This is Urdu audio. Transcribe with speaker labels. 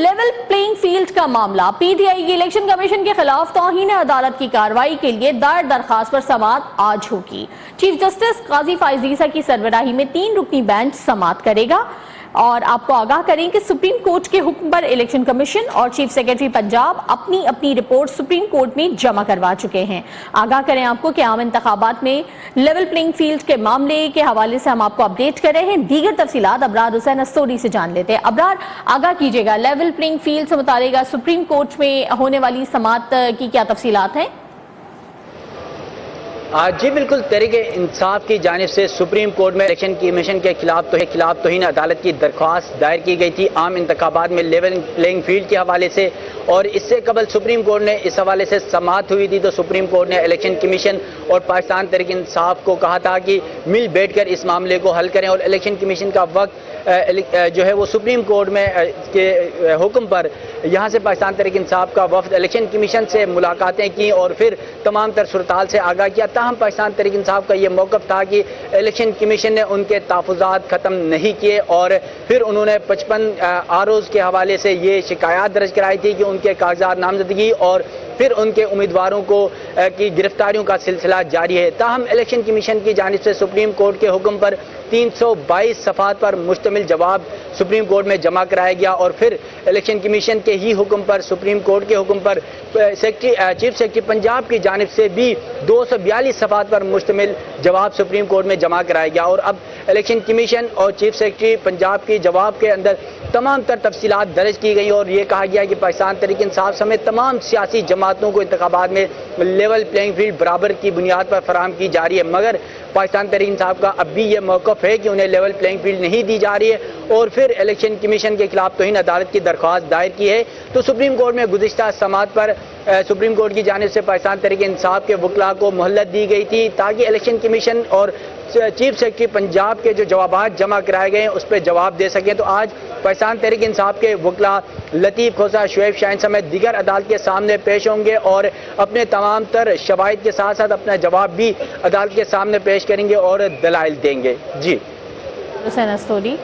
Speaker 1: لیول پلینگ فیلڈ کا معاملہ، پی ٹی آئی کی الیکشن کمیشن کے خلاف توہین عدالت کی کارروائی کے لیے دائر درخواست پر سماعت آج ہوگی۔ چیف جسٹس قاضی فائز عیسیٰ کی سربراہی میں 3 رکنی بینچ سماعت کرے گا۔ اور آپ کو آگاہ کریں کہ سپریم کورٹ کے حکم پر الیکشن کمیشن اور چیف سیکرٹری پنجاب اپنی رپورٹ سپریم کورٹ میں جمع کروا چکے ہیں۔ آگاہ کریں آپ کو کہ عام انتخابات میں لیول پلینگ فیلڈ کے معاملے کے حوالے سے ہم آپ کو اپڈیٹ کر رہے ہیں۔ دیگر تفصیلات ابرار حسین استوری سے جان لیتے ہیں۔ ابرار، آگاہ کیجیے گا، لیول پلینگ فیلڈ سے متعلق سپریم کورٹ میں ہونے والی سماعت کی کیا تفصیلات ہیں؟
Speaker 2: جی بالکل، تحریک انصاف کی جانب سے سپریم کورٹ میں الیکشن کمیشن کے خلاف توہین عدالت کی درخواست دائر کی گئی تھی عام انتخابات میں لیول پلینگ فیلڈ کے حوالے سے، اور اس سے قبل سپریم کورٹ نے اس حوالے سے سماعت ہوئی تھی تو سپریم کورٹ نے الیکشن کمیشن اور پاکستان تحریک انصاف کو کہا تھا کہ مل بیٹھ کر اس معاملے کو حل کریں، اور الیکشن کمیشن کا وقت جو ہے وہ سپریم کورٹ میں کے حکم پر یہاں سے پاکستان تحریک انصاف کا وفد الیکشن کمیشن سے ملاقاتیں کی اور پھر تمام تر صورتحال سے آگاہ کیا۔ تاہم پاکستان تحریک انصاف کا یہ موقف تھا کہ الیکشن کمیشن نے ان کے تحفظات ختم نہیں کیے، اور پھر انہوں نے 55 آروز کے حوالے سے یہ شکایات درج کرائی تھی کہ ان کے کاغذات نامزدگی اور پھر ان کے امیدواروں کی گرفتاریوں کا سلسلہ جاری ہے۔ تاہم الیکشن کمیشن کی جانب سے سپریم کورٹ کے حکم پر 322 صفحات پر مشتمل جواب سپریم کورٹ میں جمع کرایا گیا، اور پھر الیکشن کمیشن کے ہی حکم پر سپریم کورٹ کے حکم پر چیف سیکرٹری پنجاب کی جانب سے بھی 242 صفحات پر مشتمل جواب سپریم کورٹ میں جمع کرایا گیا، اور اب الیکشن کمیشن اور چیف سیکرٹری پنجاب کی جواب کے اندر تمام تر تفصیلات درج کی گئی، اور یہ کہا گیا کہ پاکستان تحریک انصاف سمیت تمام سیاسی جماعتوں کو انتخابات میں لیول پلینگ فیلڈ برابر کی بنیاد پر فراہم کی جا رہی ہے، مگر پاکستان تحریک انصاف کا اب بھی یہ موقف ہے کہ انہیں لیول پلینگ فیلڈ نہیں دی جا رہی ہے، اور پھر الیکشن کمیشن کے خلاف توہین عدالت کی درخواست دائر کی ہے۔ تو سپریم کورٹ میں گزشتہ سماعت پر سپریم کورٹ کی جانب سے پاکستان تحریک انصاف کے وکلاء کو مہلت دی گئی تھی تاکہ الیکشن کمیشن اور چیف سیکرٹری پنجاب کے جو جوابات جمع کرائے گئے ہیں اس پہ جواب دے سکیں۔ تو آج پاکستان تحریک انصاف کے وکلاء لطیف کھوسہ، شعیب شاہین سمیت دیگر عدالت کے سامنے پیش ہوں گے اور اپنے تمام تر شواہد کے ساتھ ساتھ اپنا جواب بھی عدالت کے سامنے پیش کریں گے اور دلائل دیں گے۔ جی
Speaker 1: حسین استوری۔